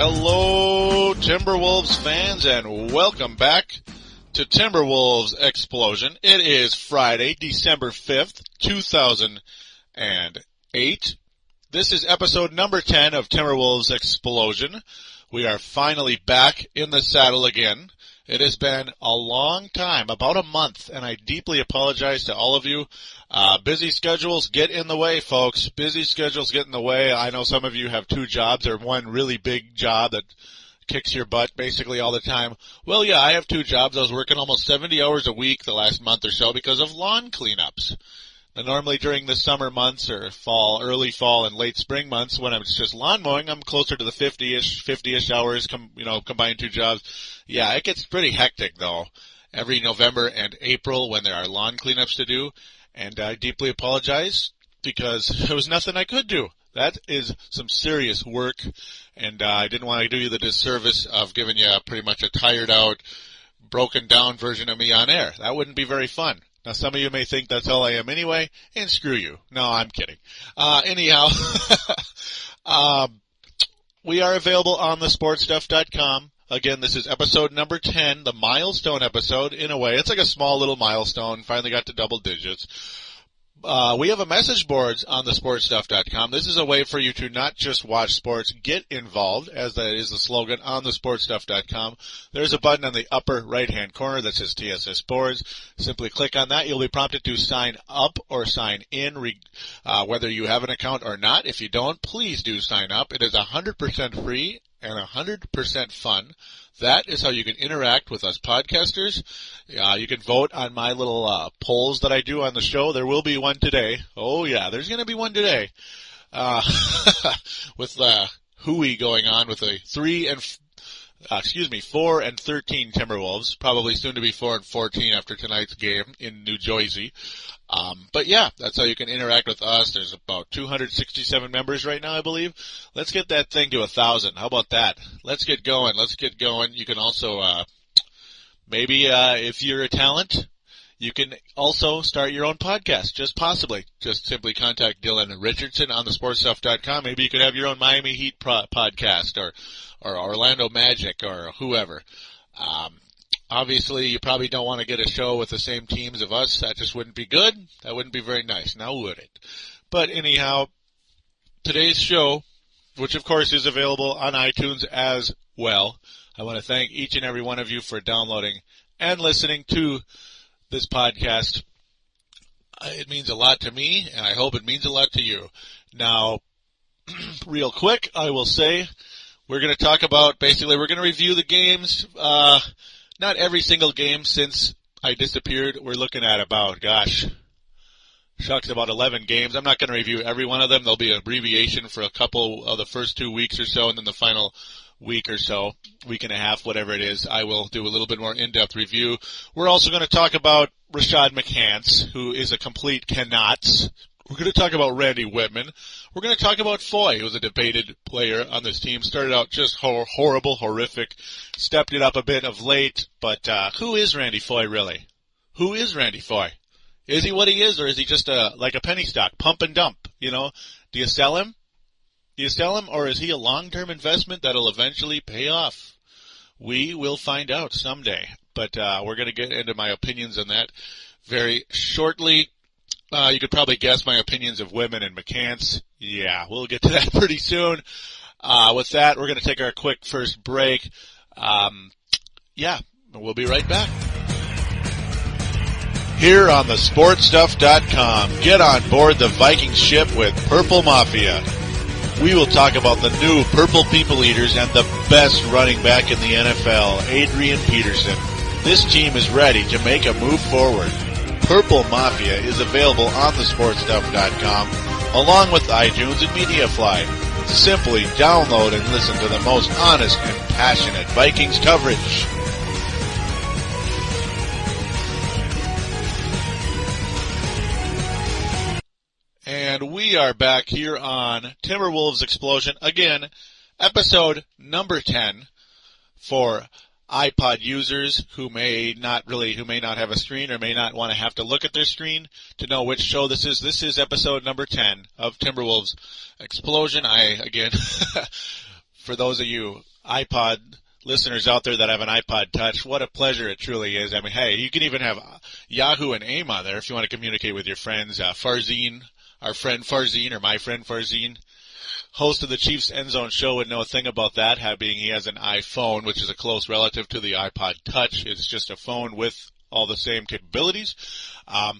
Hello, Timberwolves fans, and welcome back to Timberwolves Explosion. It is Friday, December 5th, 2008. This is episode number 10 of Timberwolves Explosion. We are finally back in the saddle again. It has been a long time, about a month, and I deeply apologize to all of you. Busy schedules get in the way, folks. Busy schedules get in the way. I know some of you have two jobs or one really big job that kicks your butt basically all the time. Well, yeah, I have two jobs. I was working almost 70 hours a week the last month or so because of lawn cleanups. Now, normally during the summer months or early fall and late spring months when it's just lawn mowing, I'm closer to the 50-ish hours, combined two jobs. Yeah, it gets pretty hectic though, every November and April when there are lawn cleanups to do. And I deeply apologize because there was nothing I could do. That is some serious work, and I didn't want to do you the disservice of giving you pretty much a tired out, broken down version of me on air. That wouldn't be very fun. Now, some of you may think that's all I am anyway, and screw you. No, I'm kidding. Anyhow, we are available on thesportstuff.com. Again, this is episode number 10, the milestone episode, in a way. It's like a small little milestone, finally got to double digits. We have a message board on thesportstuff.com. This is a way for you to not just watch sports, get involved, as that is the slogan on thesportstuff.com. There's a button on the upper right-hand corner that says TSS Sports. Simply click on that. You'll be prompted to sign up or sign in, whether you have an account or not. If you don't, please do sign up. It is 100% free and 100% fun. That is how you can interact with us podcasters. You can vote on my little polls that I do on the show. There will be one today. Oh, yeah, there's going to be one today. With hooey going on with the 4 and 13 Timberwolves. Probably soon to be 4 and 14 after tonight's game in New Jersey. But yeah, that's how you can interact with us. There's about 267 members right now, I believe. Let's get that thing to 1,000. How about that? Let's get going. You can also, maybe, if you're a talent, you can also start your own podcast. Just simply contact Dylan Richardson on thesportstuff.com. Maybe you could have your own Miami Heat podcast or Orlando Magic or whoever. Obviously, you probably don't want to get a show with the same teams of us. That just wouldn't be good. That wouldn't be very nice, now would it? But anyhow, today's show, which of course is available on iTunes as well. I want to thank each and every one of you for downloading and listening to this podcast. It means a lot to me, and I hope it means a lot to you. Now, real quick, I will say we're going to talk about, we're going to review the games. Not every single game since I disappeared. We're looking at about 11 games. I'm not going to review every one of them. There'll be an abbreviation for a couple of the first 2 weeks or so, and then the final week or so, week and a half, whatever it is, I will do a little bit more in-depth review. We're also going to talk about Rashad McCants, who is a complete cannot. We're going to talk about Randy Wittman. We're going to talk about Foy, who was a debated player on this team. Started out just horrible, horrific. Stepped it up a bit of late. But who is Randy Foy, really? Who is Randy Foy? Is he what he is, or is he just like a penny stock, pump and dump? Do you sell him? Or is he a long-term investment that'll eventually pay off? We will find out someday. But we're going to get into my opinions on that very shortly. You could probably guess my opinions of Wittman and McCants. Yeah, we'll get to that pretty soon. With that, we're going to take our quick first break. We'll be right back. Here on thesportstuff.com, get on board the Viking ship with Purple Mafia. We will talk about the new Purple People Eaters and the best running back in the NFL, Adrian Peterson. This team is ready to make a move forward. Purple Mafia is available on thesportstuff.com along with iTunes and MediaFly. Simply download and listen to the most honest and passionate Vikings coverage. And we are back here on Timberwolves Explosion. Again, episode number 10 for iPod users who may not have a screen or may not want to have to look at their screen to know which show this is. This is episode number 10 of Timberwolves Explosion. Again, for those of you iPod listeners out there that have an iPod Touch, what a pleasure it truly is. I mean, hey, you can even have Yahoo and AIM on there if you want to communicate with your friends. Farzine, our friend Farzine, or my friend Farzine, host of the Chiefs End Zone show, would know a thing about that, being he has an iPhone, which is a close relative to the iPod Touch. It's just a phone with all the same capabilities.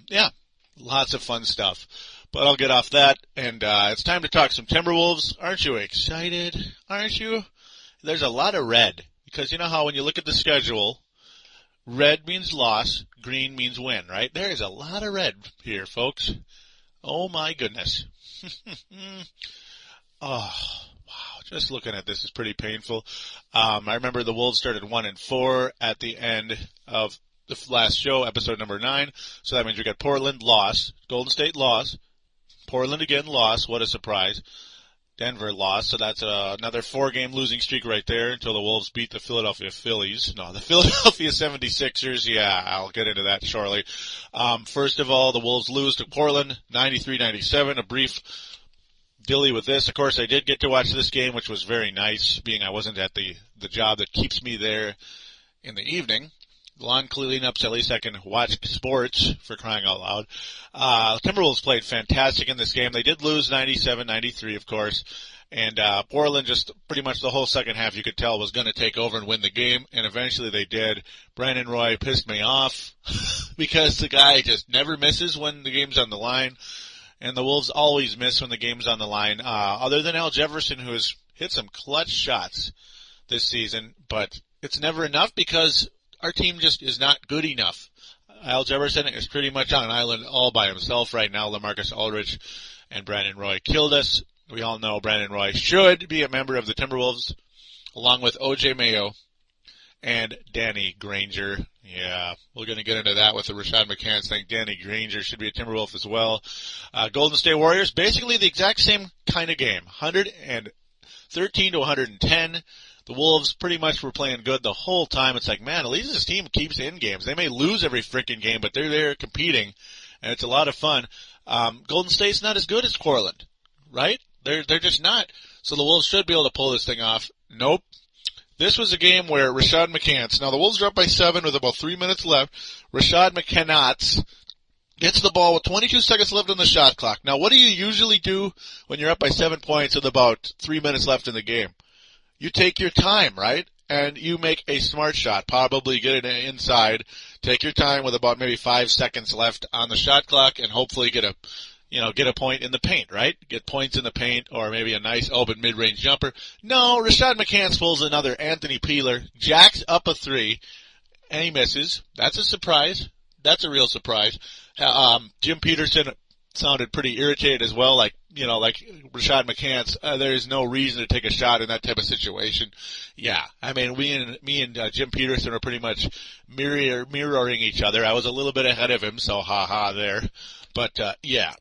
Yeah, lots of fun stuff. But I'll get off that, and it's time to talk some Timberwolves. Aren't you excited? Aren't you? There's a lot of red, because you know how when you look at the schedule, red means loss, green means win, right? There is a lot of red here, folks. Oh, my goodness. Oh, wow. Just looking at this is pretty painful. I remember the Wolves started 1-4 at the end of the last show, episode number 9. So that means we got Portland, loss. Golden State, loss. Portland again, loss. What a surprise. Denver lost, so that's another 4-game losing streak right there until the Wolves beat the Philadelphia Phillies. No, the Philadelphia 76ers. Yeah, I'll get into that shortly. First of all, the Wolves lose to Portland, 93-97. A brief dilly with this. Of course, I did get to watch this game, which was very nice, being I wasn't at the job that keeps me there in the evening. Lawn cleanups, at least I can watch sports, for crying out loud. Timberwolves played fantastic in this game. They did lose 97-93, of course. And Portland, just pretty much the whole second half, you could tell, was going to take over and win the game. And eventually they did. Brandon Roy pissed me off because the guy just never misses when the game's on the line. And the Wolves always miss when the game's on the line. Other than Al Jefferson, who has hit some clutch shots this season. But it's never enough because our team just is not good enough. Al Jefferson is pretty much on an island all by himself right now. LaMarcus Aldridge and Brandon Roy killed us. We all know Brandon Roy should be a member of the Timberwolves, along with O.J. Mayo and Danny Granger. Yeah, we're going to get into that with the Rashad McCants thing. Danny Granger should be a Timberwolf as well. Golden State Warriors, basically the exact same kind of game. 113 to 110. The Wolves pretty much were playing good the whole time. It's like, man, at least this team keeps in games. They may lose every freaking game, but they're there competing, and it's a lot of fun. Golden State's not as good as Portland, right? They're just not. So the Wolves should be able to pull this thing off. Nope. This was a game where Rashad McCants, now the Wolves are up by 7 with about 3 minutes left. Rashad McCants gets the ball with 22 seconds left on the shot clock. Now, what do you usually do when you're up by 7 points with about 3 minutes left in the game? You take your time, right? And you make a smart shot. Probably get it inside. Take your time with about maybe 5 seconds left on the shot clock and hopefully get a point in the paint, right? Get points in the paint or maybe a nice open mid-range jumper. No, Rashad McCants pulls another Anthony Peeler, jacks up a 3, and he misses. That's a surprise. That's a real surprise. Jim Peterson sounded pretty irritated as well, like Rashad McCants. There's no reason to take a shot in that type of situation. Yeah, I mean, me and Jim Peterson are pretty much mirroring each other. I was a little bit ahead of him, so ha there. But yeah,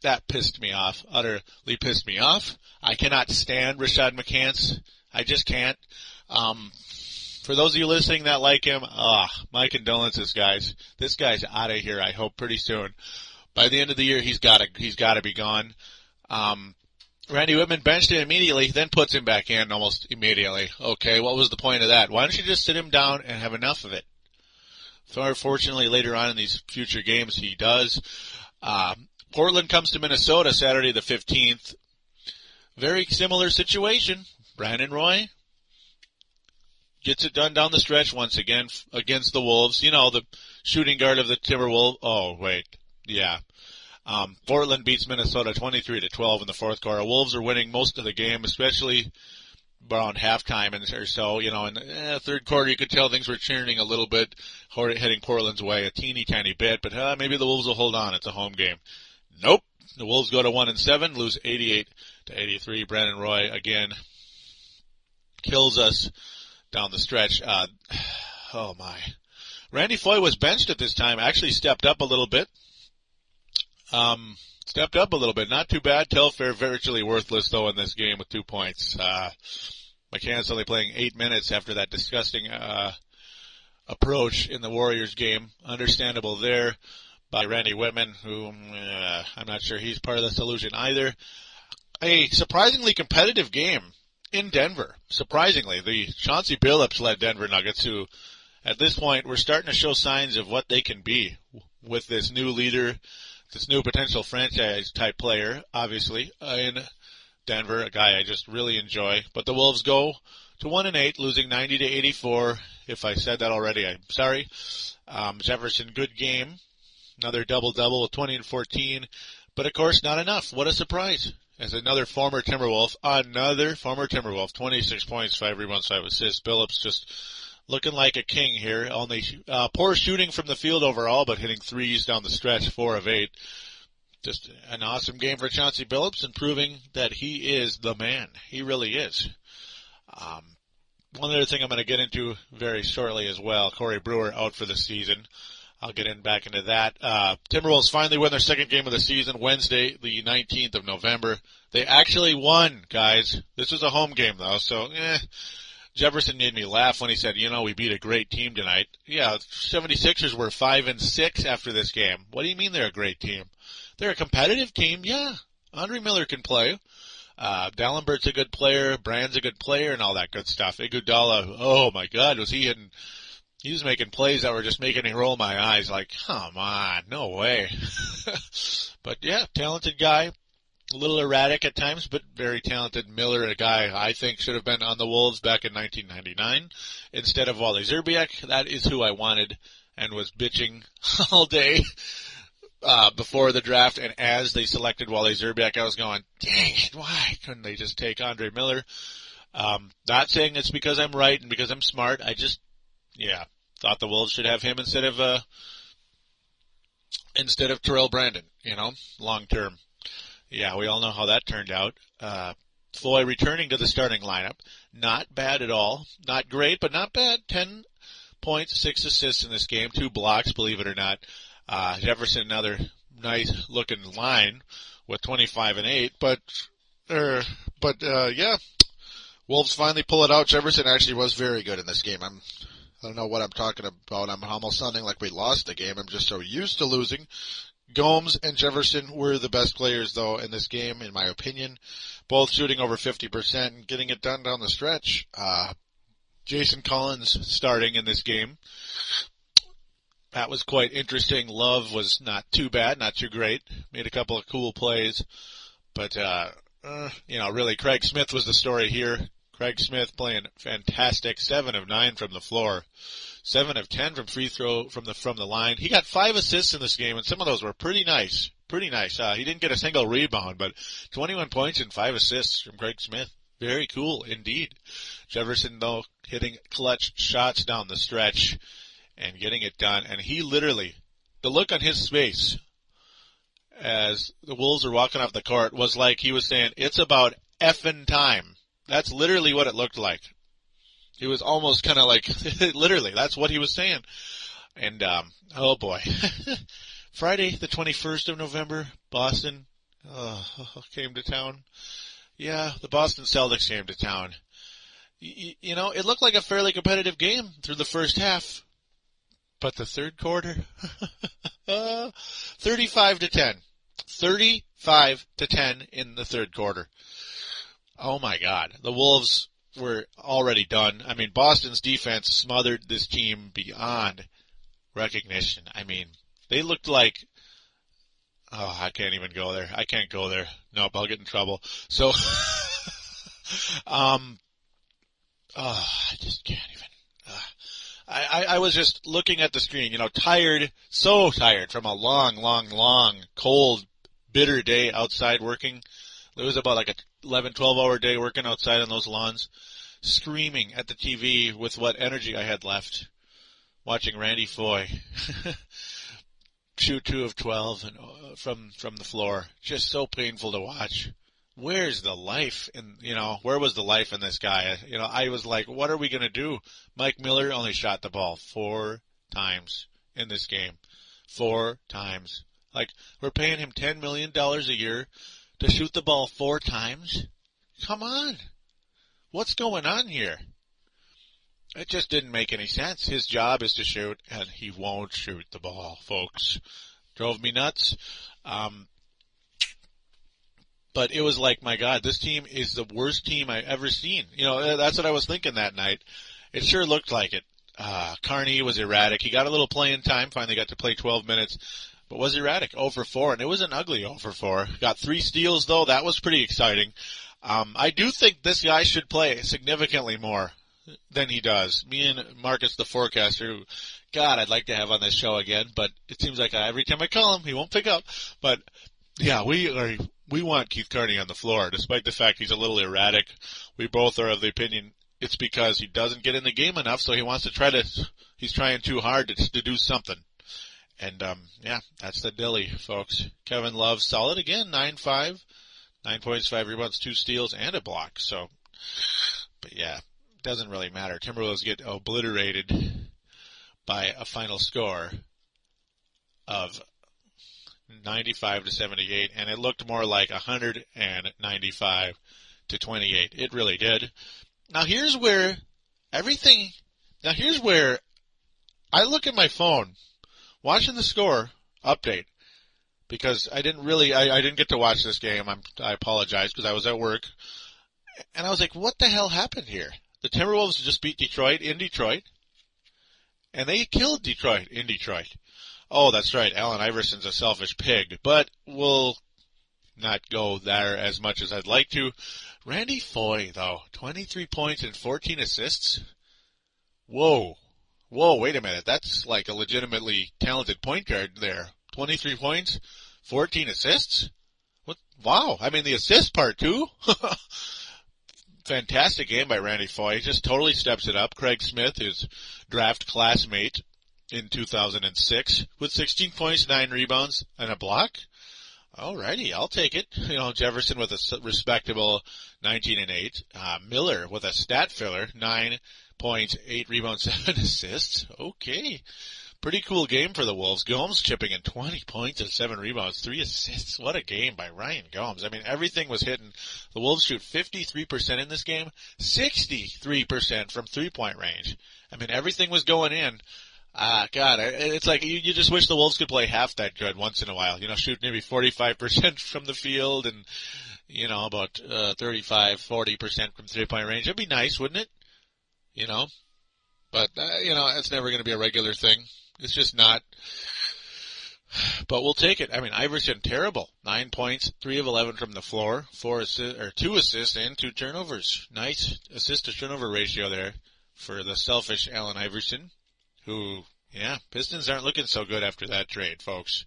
that pissed me off. Utterly pissed me off. I cannot stand Rashad McCants. I just can't. For those of you listening that like him, my condolences, guys. This guy's out of here, I hope, pretty soon. By the end of the year, he's got to be gone. Randy Wittman benched him immediately, then puts him back in almost immediately. Okay, what was the point of that? Why don't you just sit him down and have enough of it? Fortunately, later on in these future games, he does. Portland comes to Minnesota Saturday the 15th. Very similar situation. Brandon Roy gets it done down the stretch once again against the Wolves. You know, the shooting guard of the Timberwolves. Oh, wait. Yeah. Portland beats Minnesota 23-12 in the fourth quarter. Wolves are winning most of the game, especially around halftime or so. You know, in the third quarter, you could tell things were churning a little bit, heading Portland's way a teeny tiny bit. But maybe the Wolves will hold on. It's a home game. Nope. The Wolves go to 1-7, lose 88-83. Brandon Roy again kills us down the stretch. Oh my. Randy Foye was benched at this time. Actually stepped up a little bit. Not too bad. Telfair virtually worthless, though, in this game with 2 points. McCants only playing 8 minutes after that disgusting approach in the Warriors game. Understandable there by Randy Wittman, who I'm not sure he's part of the solution either. A surprisingly competitive game. in Denver. Surprisingly, the Chauncey Billups-led Denver Nuggets, who at this point we're starting to show signs of what they can be with this new leader, this new potential franchise-type player, obviously, in Denver, a guy I just really enjoy. But the Wolves go to 1-8, losing 90-84. If I said that already, I'm sorry. Jefferson, good game. Another double-double with 20 and 14. But, of course, not enough. What a surprise. As another former Timberwolf, 26 points, 5 rebounds, 5 assists. Billups just looking like a king here. Only poor shooting from the field overall, but hitting threes down the stretch, 4 of 8. Just an awesome game for Chauncey Billups and proving that he is the man. He really is. One other thing I'm going to get into very shortly as well, Corey Brewer out for the season. I'll get back into that. Timberwolves finally win their second game of the season, Wednesday, the 19th of November. They actually won, guys. This was a home game, though, so, Jefferson made me laugh when he said, we beat a great team tonight. Yeah, 76ers were 5-6 after this game. What do you mean they're a great team? They're a competitive team, yeah. Andre Miller can play. Dallenbert's a good player, Brand's a good player, and all that good stuff. Iguodala, oh my God, was he hitting... He was making plays that were just making me roll my eyes like, come on, no way. But yeah, talented guy. A little erratic at times, but very talented. Miller, a guy I think should have been on the Wolves back in 1999 instead of Wally Szczerbiak. That is who I wanted and was bitching all day before the draft. And as they selected Wally Szczerbiak, I was going, dang it, why couldn't they just take Andre Miller? Not saying it's because I'm right and because I'm smart. I just... thought the Wolves should have him instead of Terrell Brandon, long term. Yeah, we all know how that turned out. Foy returning to the starting lineup. Not bad at all. Not great, but not bad. 10 points, 6 assists in this game, 2 blocks, believe it or not. Jefferson, another nice looking line with 25 and 8, but Wolves finally pull it out. Jefferson actually was very good in this game. I don't know what I'm talking about. I'm almost sounding like we lost the game. I'm just so used to losing. Gomes and Jefferson were the best players, though, in this game, in my opinion. Both shooting over 50% and getting it done down the stretch. Jason Collins starting in this game. That was quite interesting. Love was not too bad, not too great. Made a couple of cool plays. But, really, Craig Smith was the story here. Craig Smith playing fantastic, 7 of 9 from the floor, 7 of 10 from free throw from the line. He got 5 assists in this game, and some of those were pretty nice. He didn't get a single rebound, but 21 points and 5 assists from Craig Smith. Very cool indeed. Jefferson, though, hitting clutch shots down the stretch and getting it done. And he literally, the look on his face as the Wolves were walking off the court was like he was saying, "It's about effing time." That's literally what it looked like. He was almost kind of like, literally, that's what he was saying. And, oh boy. Friday, the 21st of November, Boston came to town. Yeah, the Boston Celtics came to town. It looked like a fairly competitive game through the first half. But the third quarter, 35-10. 35-10 in the third quarter. Oh my God. The Wolves were already done. I mean, Boston's defense smothered this team beyond recognition. I mean, they looked like, I can't even go there. I can't go there. Nope, I'll get in trouble. So, I just can't even. I was just looking at the screen, tired, so tired from a long, cold, bitter day outside working. It was about like a 11, 12-hour day working outside on those lawns, screaming at the TV with what energy I had left, watching Randy Foy shoot 2 of 12 and from the floor. Just so painful to watch. Where's the life where was the life in this guy? I was like, what are we going to do? Mike Miller only shot the ball 4 times in this game. 4 times. Like, we're paying him $10 million a year to shoot the ball 4 times? Come on. What's going on here? It just didn't make any sense. His job is to shoot, and he won't shoot the ball, folks. Drove me nuts. but it was like, my God, this team is the worst team I've ever seen. That's what I was thinking that night. It sure looked like it. Carney was erratic. He got a little playing time, finally got to play 12 minutes, but was erratic, 0 for 4, and it was an ugly 0 for 4. Got 3 steals, though. That was pretty exciting. I do think this guy should play significantly more than he does. Me and Marcus, the forecaster, who, God, I'd like to have on this show again, but it seems like every time I call him, he won't pick up. But, yeah, we want Keith Carney on the floor, despite the fact he's a little erratic. We both are of the opinion it's because he doesn't get in the game enough, so he's trying too hard to do something. And, that's the dilly, folks. Kevin Love, solid again, 9-5, 9 points, 5 rebounds, 2 steals, and a block. So, but yeah, doesn't really matter. Timberwolves get obliterated by a final score of 95-78, and it looked more like 195-28. It really did. Now here's where I look at my phone, watching the score update, because I didn't get to watch this game. I apologize because I was at work, and I was like, what the hell happened here? The Timberwolves just beat Detroit in Detroit, and they killed Detroit in Detroit. Oh, that's right, Allen Iverson's a selfish pig, but we'll not go there as much as I'd like to. Randy Foye, though, 23 points and 14 assists. Whoa, wait a minute. That's like a legitimately talented point guard there. 23 points, 14 assists? What? Wow, I mean the assist part too? Fantastic game by Randy Foye. Just totally steps it up. Craig Smith, his draft classmate in 2006, with 16 points, 9 rebounds, and a block. Alrighty, I'll take it. Jefferson with a respectable 19 and 8. Miller with a stat filler, 9 points, 8 rebounds, 7 assists. Okay. Pretty cool game for the Wolves. Gomes chipping in 20 points and 7 rebounds, 3 assists. What a game by Ryan Gomes. I mean, everything was hitting. The Wolves shoot 53% in this game, 63% from three-point range. I mean, everything was going in. God, it's like you just wish the Wolves could play half that good once in a while. Shoot maybe 45% from the field and, about 35-40% from three-point range. It'd be nice, wouldn't it? But, it's never going to be a regular thing. It's just not. But we'll take it. I mean, Iverson, terrible. 9 points, 3 of 11 from the floor, 2 assists and 2 turnovers. Nice assist-to-turnover ratio there for the selfish Allen Iverson. Who, Pistons aren't looking so good after that trade, folks.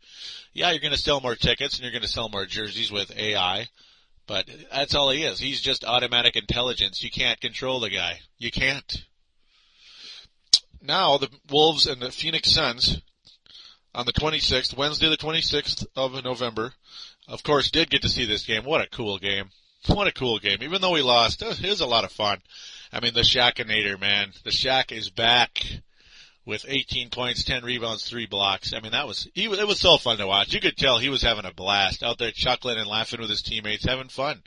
Yeah, you're going to sell more tickets and you're going to sell more jerseys with AI, but that's all he is. He's just automatic intelligence. You can't control the guy. You can't. Now, the Wolves and the Phoenix Suns on the 26th, Wednesday the 26th of November, of course, did get to see this game. What a cool game. What a cool game. Even though we lost, it was a lot of fun. I mean, the Shaqinator, man. The Shaq is back with 18 points, 10 rebounds, 3 blocks. I mean, it was so fun to watch. You could tell he was having a blast out there chuckling and laughing with his teammates, having fun.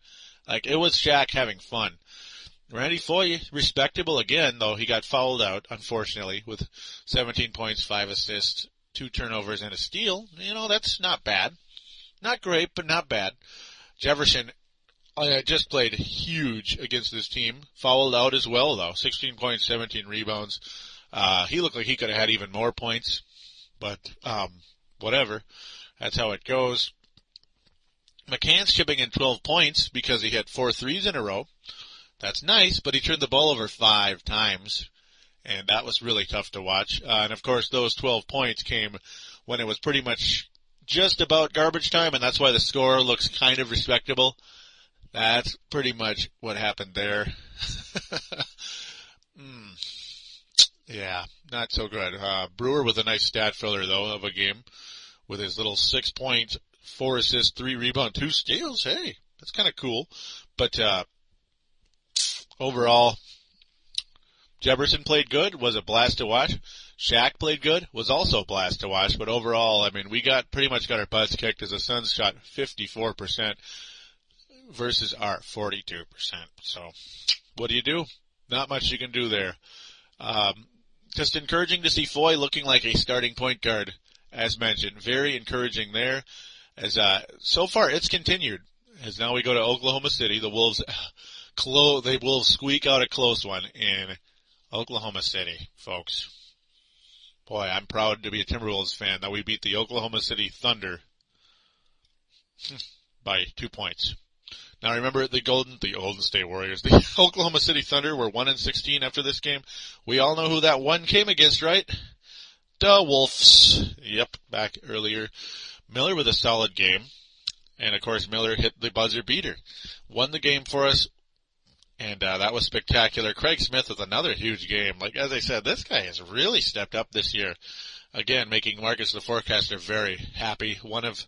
Like, it was Shaq having fun. Randy Foye, respectable again, though he got fouled out, unfortunately, with 17 points, 5 assists, 2 turnovers, and a steal. That's not bad. Not great, but not bad. Jefferson just played huge against this team. Fouled out as well, though. 16 points, 17 rebounds. He looked like he could have had even more points, but whatever. That's how it goes. McCants chipping in 12 points because he had 4 threes in a row. That's nice, but he turned the ball over 5 times, and that was really tough to watch. And, of course, those 12 points came when it was pretty much just about garbage time, and that's why the score looks kind of respectable. That's pretty much what happened there. Yeah, not so good. Brewer with a nice stat filler, though, of a game with his little 6 points, 4 assists, 3 rebounds, 2 steals. Hey, that's kind of cool. But overall, Jefferson played good, was a blast to watch. Shaq played good, was also a blast to watch. But overall, I mean, we pretty much got our butts kicked as the Suns shot 54% versus our 42%. So, what do? Not much you can do there. Just encouraging to see Foye looking like a starting point guard, as mentioned. Very encouraging there. As so far, it's continued. as now we go to Oklahoma City. The Wolves they will squeak out a close one in Oklahoma City, folks. Boy, I'm proud to be a Timberwolves fan that we beat the Oklahoma City Thunder by 2 points. Now remember the Golden State Warriors, the Oklahoma City Thunder were 1-16 after this game. We all know who that one came against, right? The Wolves. Yep, back earlier. Miller with a solid game. And of course Miller hit the buzzer beater. Won the game for us. And that was spectacular. Craig Smith with another huge game. Like, as I said, this guy has really stepped up this year. Again, making Marcus the Forecaster very happy. One of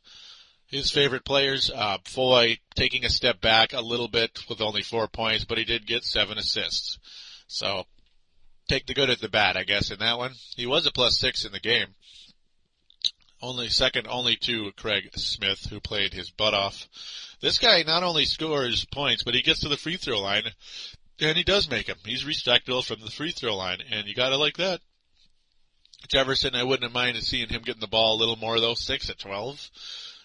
his favorite players. Foy taking a step back a little bit with only 4 points, but he did get 7 assists. So, take the good at the bad, I guess, in that one. He was a +6 in the game. Second only to Craig Smith, who played his butt off. This guy not only scores points, but he gets to the free throw line, and he does make them. He's respectable from the free throw line, and you gotta like that. Jefferson, I wouldn't have minded seeing him getting the ball a little more, though. 6 at 12.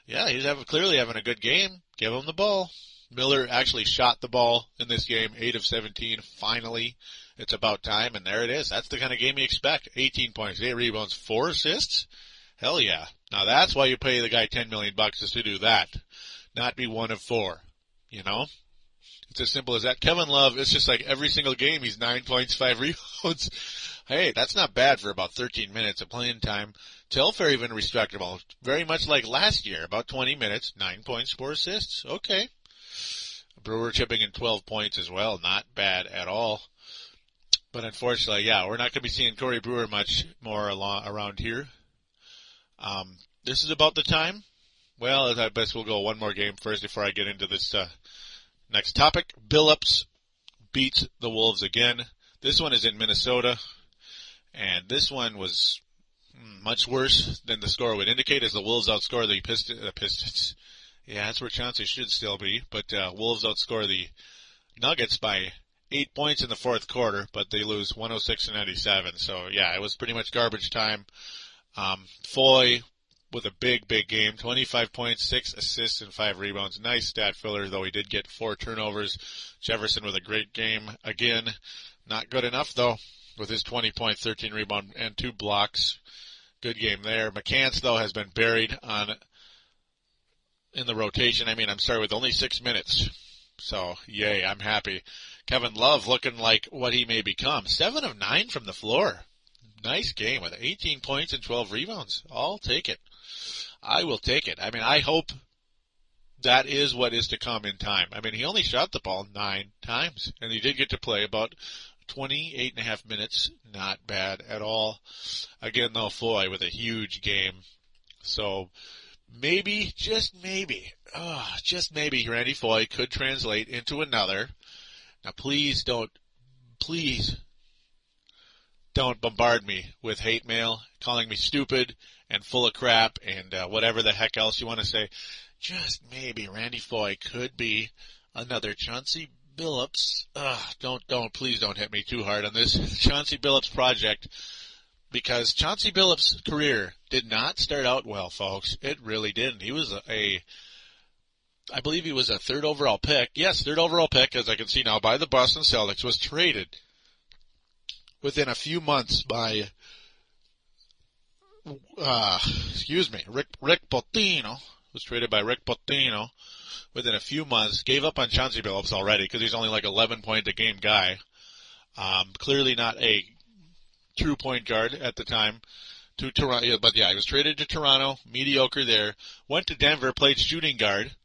Yeah, he's clearly having a good game. Give him the ball. Miller actually shot the ball in this game, 8 of 17. Finally, it's about time, and there it is. That's the kind of game you expect. 18 points, 8 rebounds, 4 assists. Hell yeah. Now that's why you pay the guy $10 million is to do that. Not be 1 of 4. You know? It's as simple as that. Kevin Love, it's just like every single game he's 9 points, 5 rebounds. Hey, that's not bad for about 13 minutes of playing time. Telfair even respectable. Very much like last year. About 20 minutes, 9 points, 4 assists. Okay. Brewer chipping in 12 points as well. Not bad at all. But unfortunately, yeah, we're not going to be seeing Corey Brewer much more around here. This is about the time. Well, I guess we'll go one more game first before I get into this next topic. Billups beats the Wolves again. This one is in Minnesota, and this one was much worse than the score would indicate, as the Wolves outscore the Pistons. Yeah, that's where Chauncey should still be, but Wolves outscore the Nuggets by 8 points in the fourth quarter, but they lose 106-97. So, yeah, it was pretty much garbage time. Foy with a big game, 25 points, 6 assists, and 5 rebounds. Nice stat filler, though he did get 4 turnovers. Jefferson with a great game again. Not good enough, though, with his 20 points, 13 rebounds, and 2 blocks. Good game there. McCants, though, has been buried in the rotation. With only 6 minutes. So, yay, I'm happy. Kevin Love looking like what he may become. 7 of 9 from the floor. Nice game with 18 points and 12 rebounds. I'll take it. I will take it. I hope that is what is to come in time. He only shot the ball 9 times, and he did get to play about 28.5 minutes. Not bad at all. Again, though, Foy with a huge game. So, maybe, just maybe, Randy Foy could translate into another. Now, please don't bombard me with hate mail, calling me stupid and full of crap and whatever the heck else you want to say. Just maybe Randy Foy could be another Chauncey Billups. Please don't hit me too hard on this Chauncey Billups project, because Chauncey Billups' career did not start out well, folks. It really didn't. He was I believe he was a 3rd overall pick. Yes, 3rd overall pick, as I can see now, by the Boston Celtics, was traded within a few months by, Rick Pitino. Was traded by Rick Pitino within a few months. Gave up on Chauncey Billups already because he's only like 11-point-a-game guy. Clearly not a true point guard at the time. To Toronto, but yeah, he was traded to Toronto. Mediocre there. Went to Denver, played shooting guard,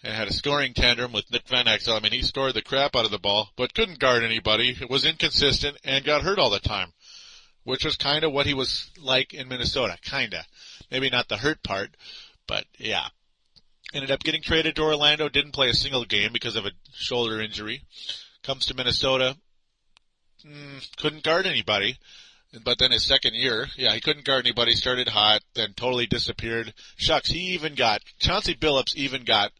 and had a scoring tandem with Nick Van Exel. He scored the crap out of the ball, but couldn't guard anybody. It was inconsistent and got hurt all the time, which was kind of what he was like in Minnesota. Kinda. Maybe not the hurt part, but yeah. Ended up getting traded to Orlando. Didn't play a single game because of a shoulder injury. Comes to Minnesota. Couldn't guard anybody. But then his second year, he couldn't guard anybody, started hot, then totally disappeared. Shucks, Chauncey Billups even got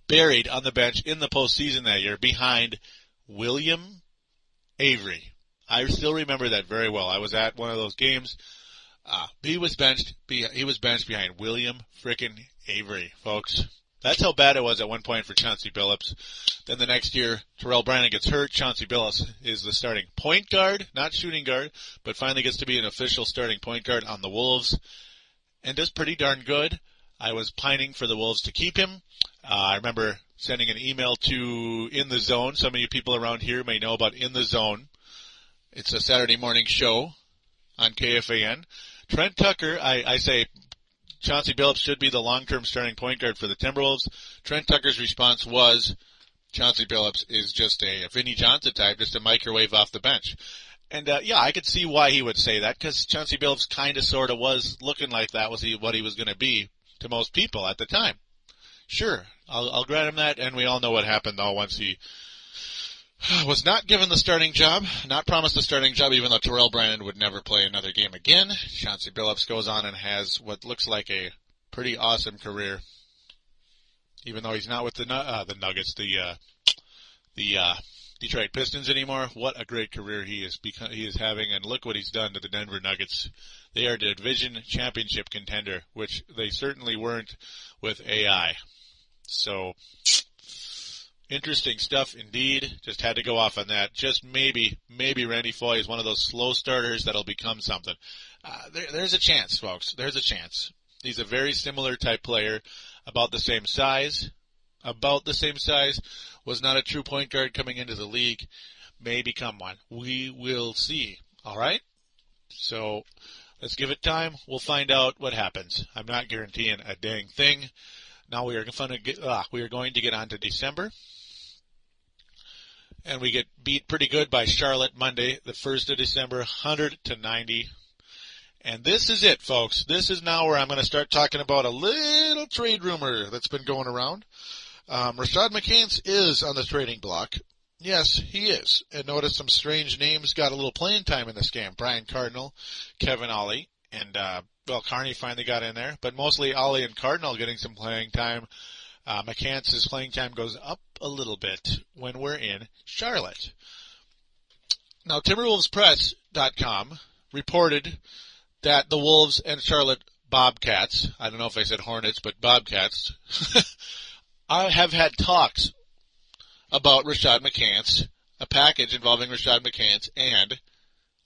buried on the bench in the postseason that year behind William Avery. I still remember that very well. I was at one of those games. He was benched. He was benched behind William frickin' Avery, folks. That's how bad it was at one point for Chauncey Billups. Then the next year, Terrell Brandon gets hurt. Chauncey Billups is the starting point guard, not shooting guard, but finally gets to be an official starting point guard on the Wolves, and does pretty darn good. I was pining for the Wolves to keep him. I remember sending an email to In the Zone. Some of you people around here may know about In the Zone. It's a Saturday morning show on KFAN. Trent Tucker, I say Chauncey Billups should be the long-term starting point guard for the Timberwolves. Trent Tucker's response was, Chauncey Billups is just a Vinnie Johnson type, just a microwave off the bench. And, I could see why he would say that, because Chauncey Billups kind of sort of was looking like that was what he was going to be to most people at the time. Sure, I'll grant him that, and we all know what happened, though, once he was not given the starting job, not promised the starting job, even though Terrell Brandon would never play another game again. Chauncey Billups goes on and has what looks like a pretty awesome career, even though he's not with the Nuggets, the Detroit Pistons anymore. What a great career he is having, and look what he's done to the Denver Nuggets. They are the division championship contender, which they certainly weren't with AI. So, interesting stuff indeed. Just had to go off on that. Just maybe Randy Foye is one of those slow starters that'll become something. There's a chance, folks. There's a chance. He's a very similar type player, about the same size. Was not a true point guard coming into the league. May become one. We will see. All right? So, let's give it time. We'll find out what happens. I'm not guaranteeing a dang thing. Now we are going to get on to December. And we get beat pretty good by Charlotte Monday, the 1st of December, 100-90. And this is it, folks. This is now where I'm going to start talking about a little trade rumor that's been going around. Rashad McCants is on the trading block. Yes, he is. And notice some strange names got a little playing time in this game. Brian Cardinal, Kevin Ollie, and, Carney finally got in there. But mostly Ollie and Cardinal getting some playing time. McCants' playing time goes up a little bit when we're in Charlotte. Now, TimberwolvesPress.com reported that the Wolves and Charlotte Bobcats, I don't know if I said Hornets, but Bobcats, have had talks about Rashad McCants, a package involving Rashad McCants, and,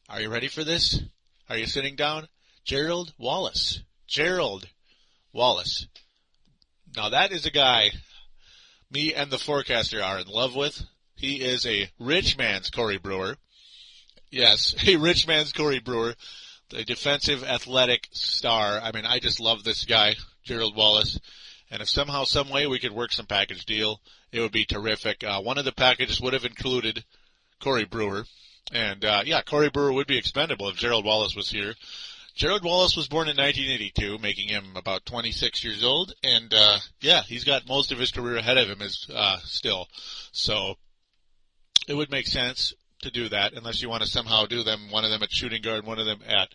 are you ready for this? Are you sitting down? Gerald Wallace. Now that is a guy me and the forecaster are in love with. He is a rich man's Corey Brewer. Yes, a rich man's Corey Brewer, the defensive athletic star. I mean, I just love this guy, Gerald Wallace. And if somehow, some way we could work some package deal, it would be terrific. One of the packages would have included Corey Brewer. And, Corey Brewer would be expendable if Gerald Wallace was here. Gerald Wallace was born in 1982, making him about 26 years old. And, he's got most of his career ahead of him still. So, it would make sense to do that, unless you want to somehow do them, one of them at shooting guard, one of them at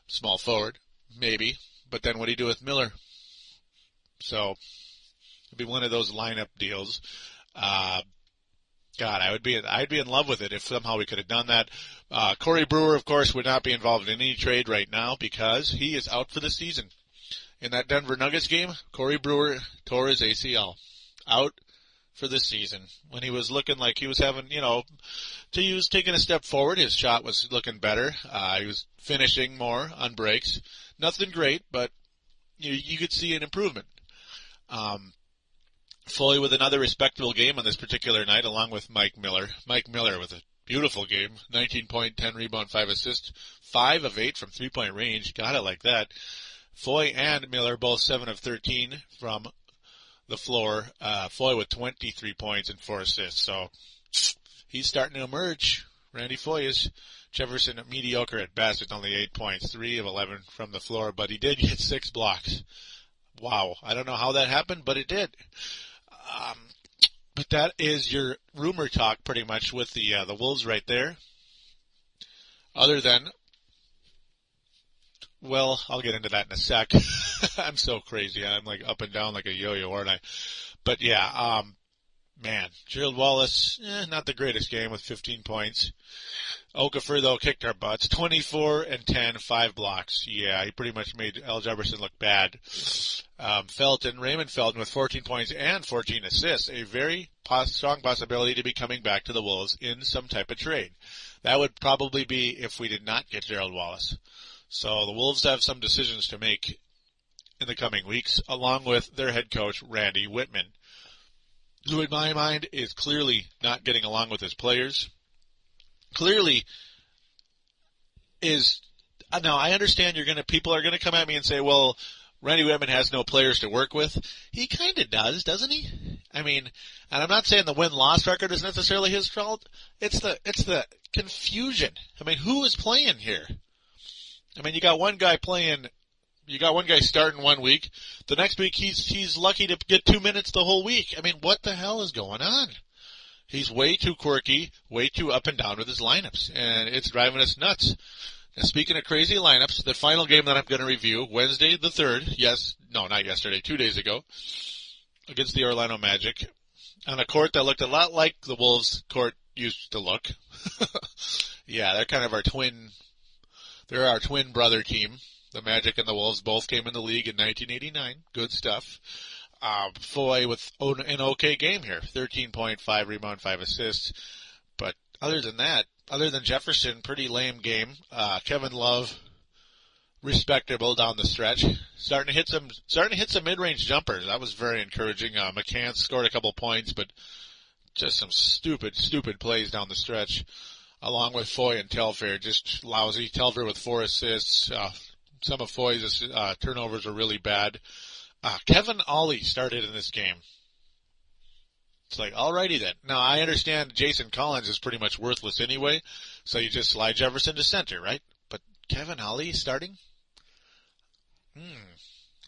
small forward. Maybe. But then what do you do with Miller? So, it'd be one of those lineup deals. I'd be in love with it if somehow we could have done that. Corey Brewer, of course, would not be involved in any trade right now because he is out for the season. In that Denver Nuggets game, Corey Brewer tore his ACL. Out for the season. When he was looking like he was having, he was taking a step forward. His shot was looking better. He was finishing more on breaks. Nothing great, but you could see an improvement. Foley with another respectable game on this particular night, along with Mike Miller. Mike Miller with a beautiful game, 19 point, 10 rebound, 5 assists, 5 of 8 from 3-point range. Got it like that. Foy and Miller both 7 of 13 from the floor. Foy with 23 points and 4 assists. So he's starting to emerge. Randy Foy is. Jefferson mediocre at best with only 8 points, 3 of 11 from the floor, but he did get 6 blocks. Wow. I don't know how that happened, but it did. But that is your rumor talk pretty much with the Wolves right there. Other than, well, I'll get into that in a sec. I'm so crazy. I'm like up and down like a yo-yo, aren't I? But yeah, Man, Gerald Wallace, not the greatest game with 15 points. Okafor, though, kicked our butts. 24 and 10, 5 blocks. Yeah, he pretty much made Al Jefferson look bad. Raymond Felton with 14 points and 14 assists. A very strong possibility to be coming back to the Wolves in some type of trade. That would probably be if we did not get Gerald Wallace. So the Wolves have some decisions to make in the coming weeks, along with their head coach, Randy Wittman, who in my mind is clearly not getting along with his players. Clearly is, now I understand people are gonna come at me and say, well, Randy Wittman has no players to work with. He kinda does, doesn't he? I mean, and I'm not saying the win-loss record is necessarily his fault. It's the confusion. I mean, who is playing here? I mean, you got one guy starting 1 week. The next week he's lucky to get 2 minutes the whole week. I mean, what the hell is going on? He's way too quirky, way too up and down with his lineups, and it's driving us nuts. Now, speaking of crazy lineups, the final game that I'm going to review, Wednesday the 3rd, not yesterday, 2 days ago, against the Orlando Magic, on a court that looked a lot like the Wolves court used to look. Yeah, they're kind of they're our twin brother team. The Magic and the Wolves both came in the league in 1989. Good stuff. Foy with an okay game here. 13.5 rebound, 5 assists. But other than Jefferson, pretty lame game. Kevin Love, respectable down the stretch. Starting to hit some mid-range jumpers. That was very encouraging. McCants scored a couple points, but just some stupid plays down the stretch. Along with Foy and Telfair, just lousy. Telfair with 4 assists. Some of Foy's turnovers are really bad. Kevin Ollie started in this game. It's like, alrighty then. Now, I understand Jason Collins is pretty much worthless anyway, so you just slide Jefferson to center, right? But Kevin Ollie starting?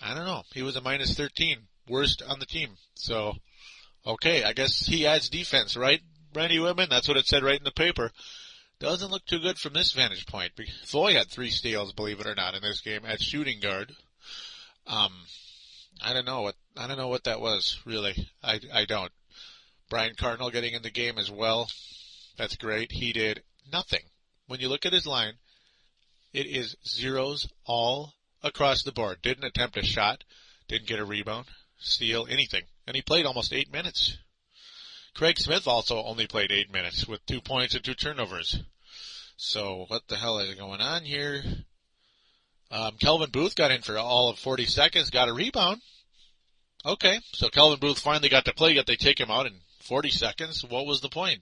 I don't know. He was a minus 13, worst on the team. So, okay, I guess he adds defense, right, Randy Wittman? That's what it said right in the paper. Doesn't look too good from this vantage point. Foy had 3 steals, believe it or not, in this game at shooting guard. I don't know what that was, really. I don't. Brian Cardinal getting in the game as well. That's great. He did nothing. When you look at his line, it is zeros all across the board. Didn't attempt a shot. Didn't get a rebound, steal, anything. And he played almost 8 minutes. Craig Smith also only played 8 minutes with 2 points and 2 turnovers. So what the hell is going on here? Kelvin Booth got in for all of 40 seconds, got a rebound. Okay, so Kelvin Booth finally got to play, yet they take him out in 40 seconds. What was the point?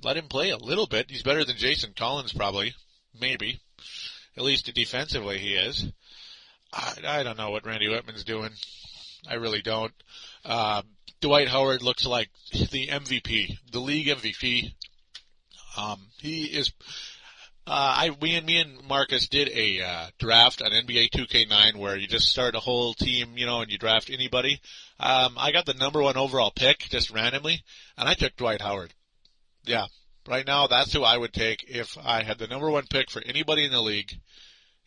Let him play a little bit. He's better than Jason Collins probably. Maybe. At least defensively he is. I don't know what Randy Wittman's doing. I really don't. Dwight Howard looks like the MVP, the league MVP. He is, me and Marcus did a draft on NBA 2K9 where you just start a whole team, and you draft anybody. I got the number 1 overall pick just randomly, and I took Dwight Howard. Yeah, right now that's who I would take if I had the number 1 pick for anybody in the league,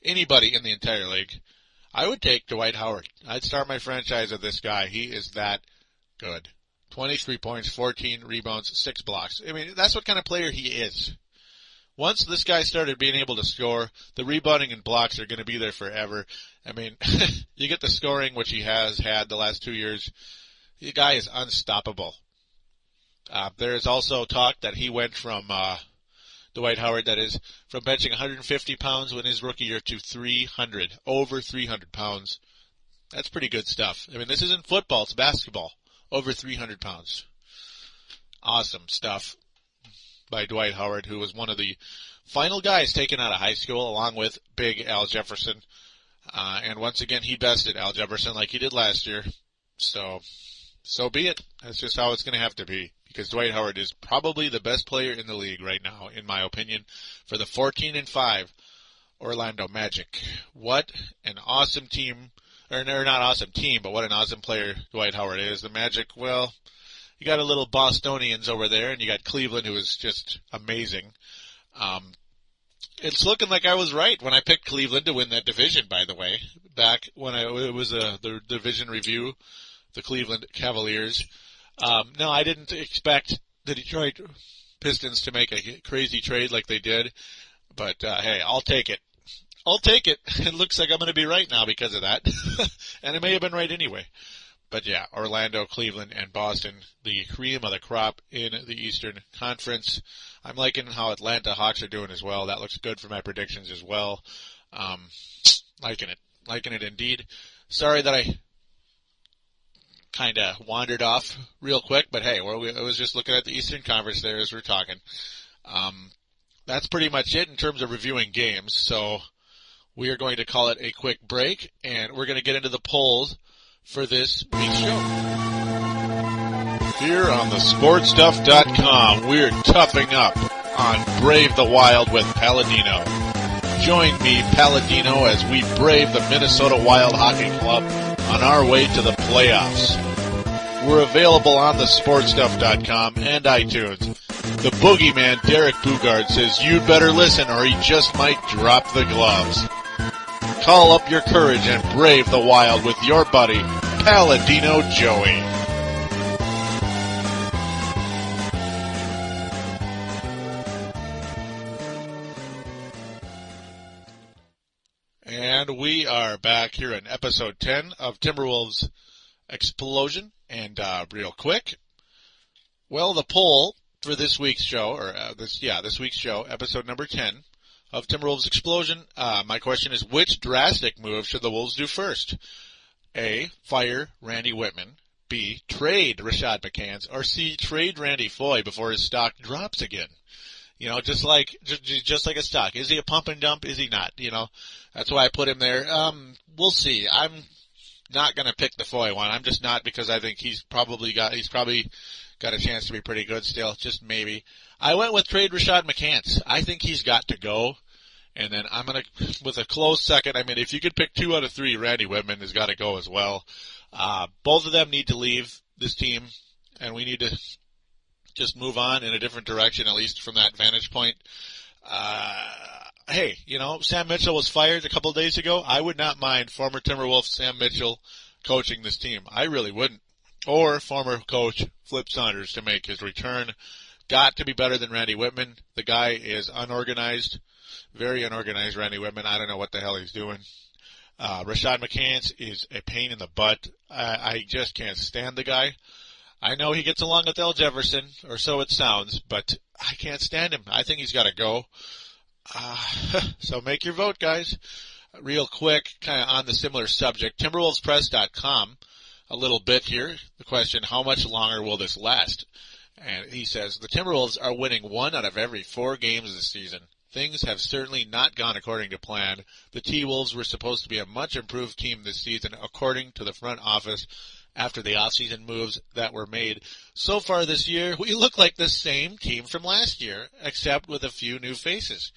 anybody in the entire league. I would take Dwight Howard. I'd start my franchise with this guy. He is that good. 23 points, 14 rebounds, 6 blocks. I mean, that's what kind of player he is. Once this guy started being able to score, the rebounding and blocks are going to be there forever. I mean, you get the scoring, which he has had the last 2 years. The guy is unstoppable. There is also talk that he went from Dwight Howard, that is, from benching 150 pounds in his rookie year to 300, over 300 pounds. That's pretty good stuff. I mean, this isn't football, it's basketball. Over 300 pounds. Awesome stuff by Dwight Howard, who was one of the final guys taken out of high school, along with big Al Jefferson. And once again, he bested Al Jefferson like he did last year. So be it. That's just how it's going to have to be. Because Dwight Howard is probably the best player in the league right now, in my opinion, for the 14-5 Orlando Magic. What an awesome team. Or not awesome team, but what an awesome player Dwight Howard is. The Magic, well, you got a little Bostonians over there, and you got Cleveland, who is just amazing. It's looking like I was right when I picked Cleveland to win that division, by the way. Back when it was the division review, the Cleveland Cavaliers. No, I didn't expect the Detroit Pistons to make a crazy trade like they did, but hey, I'll take it. I'll take it. It looks like I'm going to be right now because of that, and it may have been right anyway. But yeah, Orlando, Cleveland, and Boston, the cream of the crop in the Eastern Conference. I'm liking how Atlanta Hawks are doing as well. That looks good for my predictions as well. Liking it indeed. Sorry that I kind of wandered off real quick, but hey, I was just looking at the Eastern Conference there as we're talking. That's pretty much it in terms of reviewing games. So we are going to call it a quick break, and we're going to get into the polls for this week's show. Here on thesportstuff.com, we're toughing up on Brave the Wild with Palladino. Join me, Palladino, as we brave the Minnesota Wild Hockey Club on our way to the playoffs. We're available on thesportstuff.com and iTunes. The boogeyman, Derek Bugard, says you'd better listen or he just might drop the gloves. Call up your courage and brave the Wild with your buddy, Palladino Joey. And we are back here in episode 10 of Timberwolves Explosion. And real quick, well, the poll for this week's show, this week's show, episode number 10 of Timberwolves Explosion, my question is, which drastic move should the Wolves do first? A, fire Randy Wittman. B, trade Rashad McCants. Or C, trade Randy Foye before his stock drops again. You know, just like a stock. Is he a pump and dump? Is he not? You know, that's why I put him there. We'll see. I'm not going to pick the Foye one. I'm just not, because I think he's probably got a chance to be pretty good still. Just maybe. I went with trade Rashad McCants. I think he's got to go. And then I'm going to, with a close second, I mean, if you could pick 2 out of 3, Randy Wittman has got to go as well. Both of them need to leave this team, and we need to just move on in a different direction, at least from that vantage point. Hey, you know, Sam Mitchell was fired a couple of days ago. I would not mind former Timberwolf Sam Mitchell coaching this team. I really wouldn't. Or former coach Flip Saunders to make his return. Got to be better than Randy Wittman. The guy is unorganized. Very unorganized, Randy Wittman. I don't know what the hell he's doing. Rashad McCants is a pain in the butt. I just can't stand the guy. I know he gets along with L. Jefferson, or so it sounds, but I can't stand him. I think he's got to go. So make your vote, guys. Real quick, kind of on the similar subject, TimberwolvesPress.com, a little bit here. The question, how much longer will this last? And he says, the Timberwolves are winning 1 out of every 4 games this season. Things have certainly not gone according to plan. The T-Wolves were supposed to be a much improved team this season, according to the front office, after the offseason moves that were made. So far this year, we look like the same team from last year, except with a few new faces.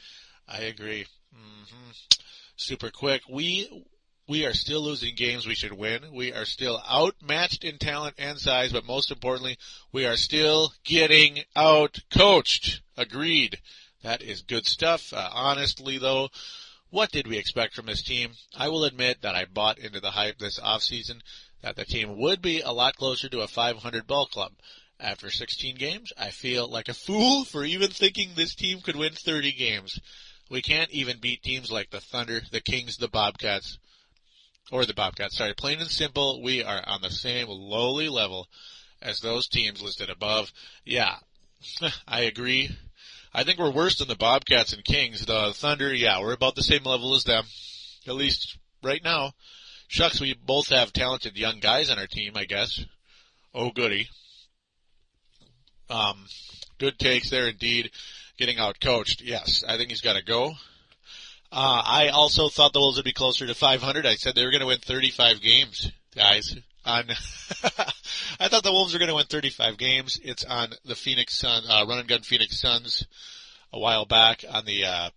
I agree. Super quick. We are still losing games we should win. We are still outmatched in talent and size, but most importantly, we are still getting out-coached. Agreed. That is good stuff. Honestly, though, what did we expect from this team? I will admit that I bought into the hype this offseason that the team would be a lot closer to a 500 ball club. After 16 games, I feel like a fool for even thinking this team could win 30 games. We can't even beat teams like the Thunder, the Kings, the Bobcats. Plain and simple, we are on the same lowly level as those teams listed above. Yeah, I agree. I think we're worse than the Bobcats and Kings. The Thunder, yeah, we're about the same level as them, at least right now. Shucks, we both have talented young guys on our team, I guess. Oh, goody. Good takes there indeed. Getting out-coached, yes. I think he's got to go. I also thought the Wolves would be closer to 500. I said they were going to win 35 games, guys. I thought the Wolves were going to win 35 games. It's on the Phoenix Suns, Run and Gun Phoenix Suns a while back on the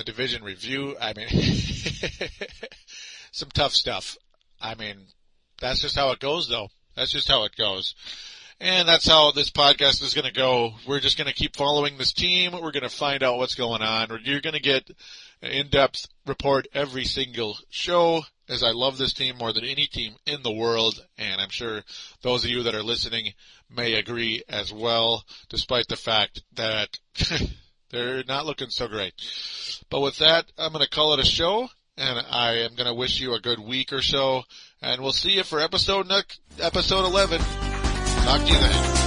division review. I mean, some tough stuff. I mean, that's just how it goes, though. That's just how it goes. And that's how this podcast is going to go. We're just going to keep following this team. We're going to find out what's going on. You're going to get an in-depth report every single show, as I love this team more than any team in the world, and I'm sure those of you that are listening may agree as well, despite the fact that they're not looking so great. But with that, I'm going to call it a show, and I am going to wish you a good week or so, and we'll see you for episode 11. Talk to you then.